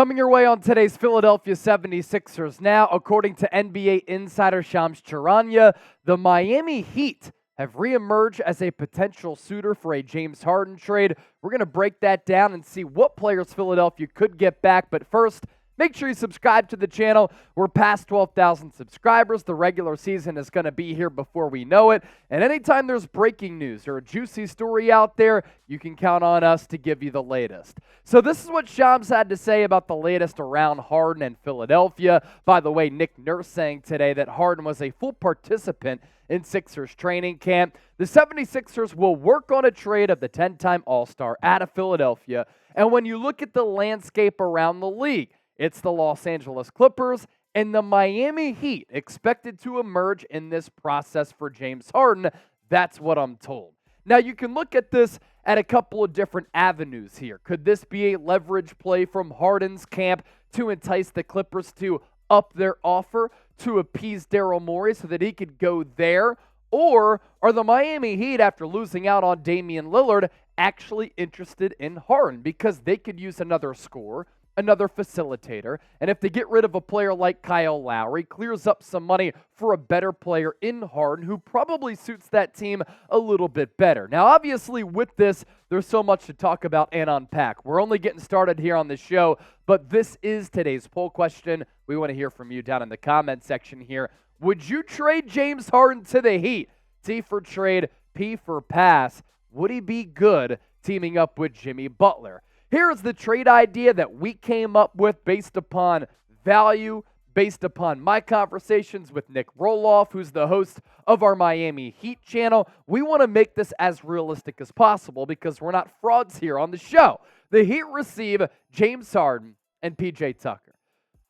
Coming your way on today's Philadelphia 76ers. Now, according to NBA Insider Shams Charania, the Miami Heat have reemerged as a potential suitor for a James Harden trade. We're going to break that down and see what players Philadelphia could get back. But first, make sure you subscribe to the channel. We're past 12,000 subscribers. The regular season is going to be here before we know it. And anytime there's breaking news or a juicy story out there, you can count on us to give you the latest. So this is what Shams had to say about the latest around Harden and Philadelphia. By the way, Nick Nurse saying today that Harden was a full participant in Sixers training camp. The 76ers will work on a trade of the 10-time All-Star out of Philadelphia. And when you look at the landscape around the league, it's the Los Angeles Clippers and the Miami Heat expected to emerge in this process for James Harden. That's what I'm told. Now, you can look at this at a couple of different avenues here. Could this be a leverage play from Harden's camp to entice the Clippers to up their offer to appease Daryl Morey so that he could go there? Or are the Miami Heat, after losing out on Damian Lillard, actually interested in Harden because they could use another scorer, another facilitator, and if they get rid of a player like Kyle Lowry, clears up some money for a better player in Harden who probably suits that team a little bit better. Now, obviously, with this, there's so much to talk about and unpack. We're only getting started here on the show, but this is today's poll question. We want to hear from you down in the comment section here. Would you trade James Harden to the Heat? T for trade, P for pass. Would he be good teaming up with Jimmy Butler? Here's the trade idea that we came up with based upon value, based upon my conversations with Nick Roloff, who's the host of our Miami Heat channel. We want to make this as realistic as possible because we're not frauds here on the show. The Heat receive James Harden and PJ Tucker.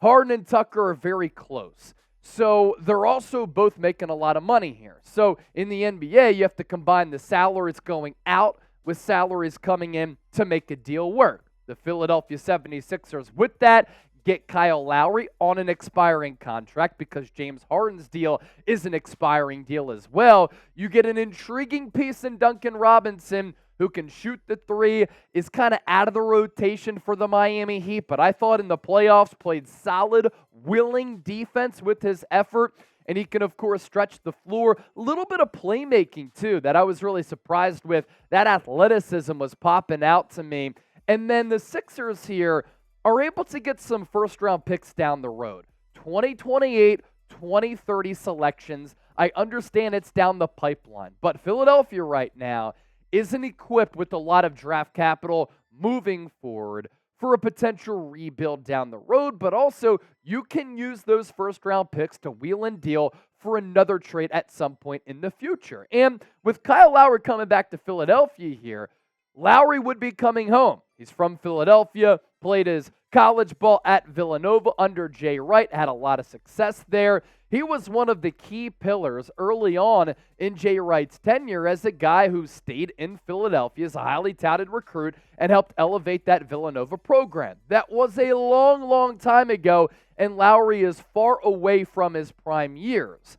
Harden and Tucker are very close. So they're also both making a lot of money here. So in the NBA, you have to combine the salaries going out with salaries coming in to make a deal work. The Philadelphia 76ers, with that, get Kyle Lowry on an expiring contract because James Harden's deal is an expiring deal as well. You get an intriguing piece in Duncan Robinson who can shoot the three, is kind of out of the rotation for the Miami Heat, but I thought in the playoffs played solid, willing defense with his effort. And he can, of course, stretch the floor. A little bit of playmaking, too, that I was really surprised with. That athleticism was popping out to me. And then the Sixers here are able to get some first-round picks down the road. 2028, 2030 selections. I understand it's down the pipeline. But Philadelphia right now isn't equipped with a lot of draft capital moving forward for a potential rebuild down the road, but also you can use those first-round picks to wheel and deal for another trade at some point in the future. And with Kyle Lowry coming back to Philadelphia here, Lowry would be coming home. He's from Philadelphia, played his college ball at Villanova under Jay Wright, had a lot of success there. He was one of the key pillars early on in Jay Wright's tenure as a guy who stayed in Philadelphia as a highly touted recruit and helped elevate that Villanova program. That was a long, long time ago, and Lowry is far away from his prime years.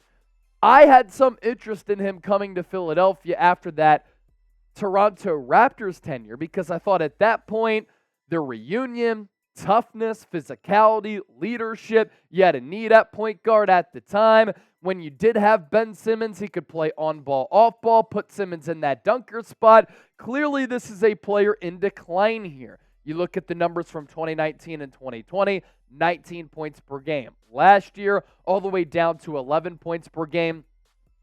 I had some interest in him coming to Philadelphia after that Toronto Raptors tenure because I thought at that point, the reunion, toughness, physicality, leadership. You had a need at point guard at the time. When you did have Ben Simmons, he could play on-ball, off-ball, put Simmons in that dunker spot. Clearly, this is a player in decline here. You look at the numbers from 2019 and 2020, 19 points per game. Last year, all the way down to 11 points per game.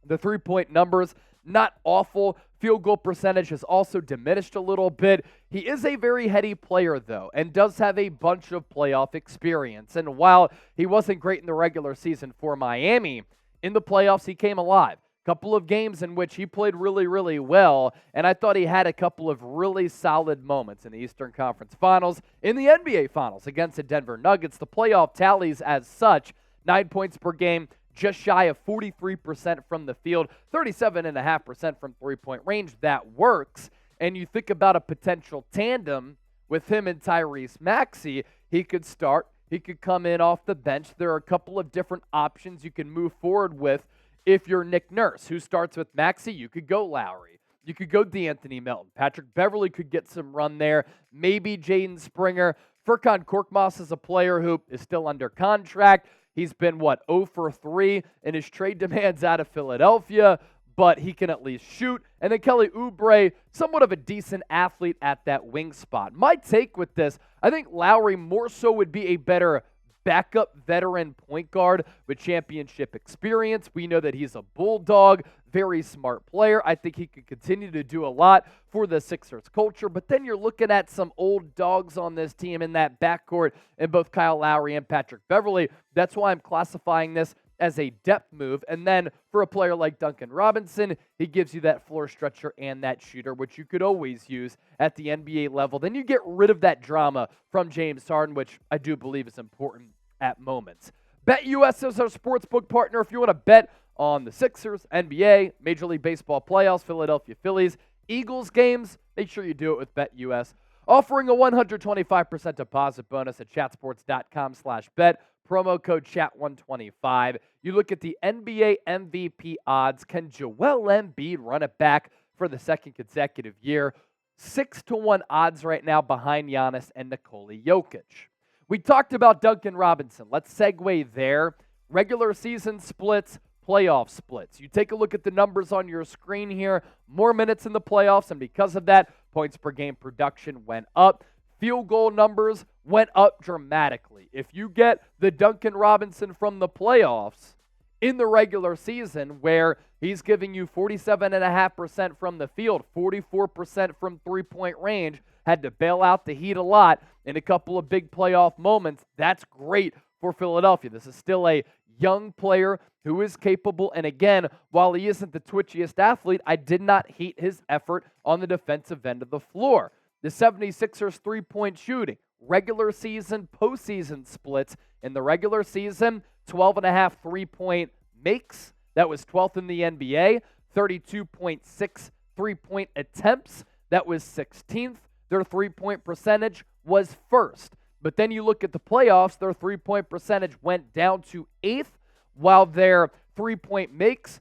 The three-point numbers, not awful. Field goal percentage has also diminished a little bit. He is a very heady player, though, and does have a bunch of playoff experience. And while he wasn't great in the regular season for Miami, in the playoffs he came alive. Couple of games in which he played really, really well, and I thought he had a couple of really solid moments in the Eastern Conference Finals, in the NBA Finals against the Denver Nuggets. The playoff tallies as such, 9 points per game, just shy of 43% from the field, 37.5% from three-point range. That works. And you think about a potential tandem with him and Tyrese Maxey. He could start. He could come in off the bench. There are a couple of different options you can move forward with if you're Nick Nurse, who starts with Maxey. You could go Lowry. You could go D'Anthony Melton. Patrick Beverley could get some run there. Maybe Jaden Springer. Furkan Korkmaz is a player who is still under contract. He's been, 0 for 3 in his trade demands out of Philadelphia, but he can at least shoot. And then Kelly Oubre, somewhat of a decent athlete at that wing spot. My take with this, I think Lowry more so would be a better backup veteran point guard with championship experience. We know that he's a bulldog, very smart player. I think he could continue to do a lot for the Sixers culture. But then you're looking at some old dogs on this team in that backcourt in both Kyle Lowry and Patrick Beverley. That's why I'm classifying this as a depth move. And then for a player like Duncan Robinson, he gives you that floor stretcher and that shooter, which you could always use at the NBA level. Then you get rid of that drama from James Harden, which I do believe is important at moments. BetUS is our sportsbook partner. If you want to bet on the Sixers, NBA, Major League Baseball playoffs, Philadelphia Phillies, Eagles games, make sure you do it with BetUS. Offering a 125% deposit bonus at chatsports.com/bet. Promo code CHAT125. You look at the NBA MVP odds. Can Joel Embiid run it back for the second consecutive year? 6-1 odds right now behind Giannis and Nikola Jokic. We talked about Duncan Robinson. Let's segue there. Regular season splits, playoff splits. You take a look at the numbers on your screen here. More minutes in the playoffs, and because of that, points per game production went up. Field goal numbers went up dramatically. If you get the Duncan Robinson from the playoffs in the regular season, where he's giving you 47.5% from the field, 44% from three-point range, had to bail out the Heat a lot in a couple of big playoff moments, that's great for Philadelphia. This is still a young player who is capable, and again, while he isn't the twitchiest athlete, I did not hate his effort on the defensive end of the floor. The 76ers three-point shooting, regular season, postseason splits. In the regular season, 12.5 three-point makes. That was 12th in the NBA. 32.6 three-point attempts. That was 16th. Their three-point percentage was first. But then you look at the playoffs, their three-point percentage went down to 8th, while their three-point makes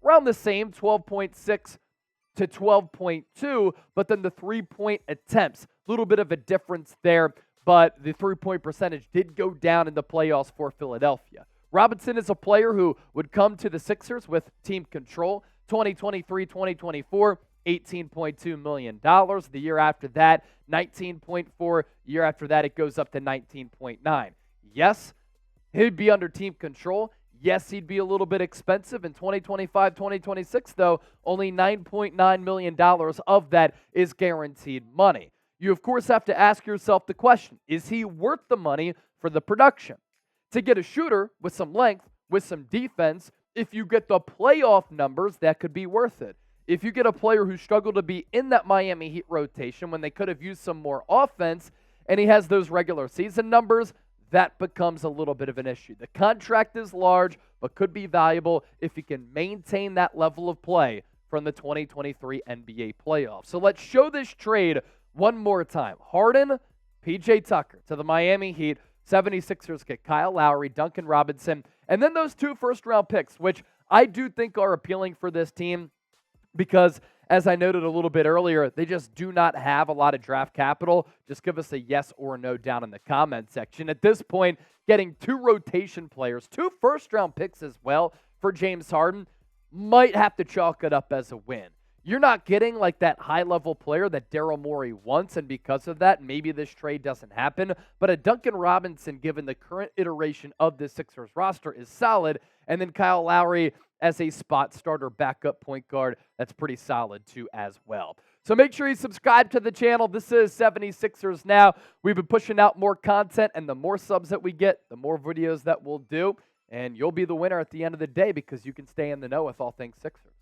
around the same, 12.6 to 12.2, but then the three-point attempts, a little bit of a difference there, but the three-point percentage did go down in the playoffs for Philadelphia. Robinson is a player who would come to the Sixers with team control. 2023-2024, $18.2 million. The year after that, 19.4. Year after that, it goes up to 19.9. Yes, he'd be under team control. Yes, he'd be a little bit expensive. In 2025-2026, though, only $9.9 million of that is guaranteed money. You, of course, have to ask yourself the question, is he worth the money for the production? To get a shooter with some length, with some defense, if you get the playoff numbers, that could be worth it. If you get a player who struggled to be in that Miami Heat rotation when they could have used some more offense, and he has those regular season numbers, that becomes a little bit of an issue. The contract is large, but could be valuable if he can maintain that level of play from the 2023 NBA playoffs. So let's show this trade one more time. Harden, PJ Tucker to the Miami Heat. 76ers get Kyle Lowry, Duncan Robinson, and then those 2 first-round picks, which I do think are appealing for this team because, as I noted a little bit earlier, they just do not have a lot of draft capital. Just give us a yes or no down in the comment section. At this point, getting 2 rotation players, 2 first-round picks as well for James Harden might have to chalk it up as a win. You're not getting like that high-level player that Daryl Morey wants, and because of that, maybe this trade doesn't happen. But a Duncan Robinson, given the current iteration of the Sixers roster, is solid. And then Kyle Lowry as a spot starter backup point guard, that's pretty solid too as well. So make sure you subscribe to the channel. This is 76ers Now. We've been pushing out more content, and the more subs that we get, the more videos that we'll do. And you'll be the winner at the end of the day because you can stay in the know with all things Sixers.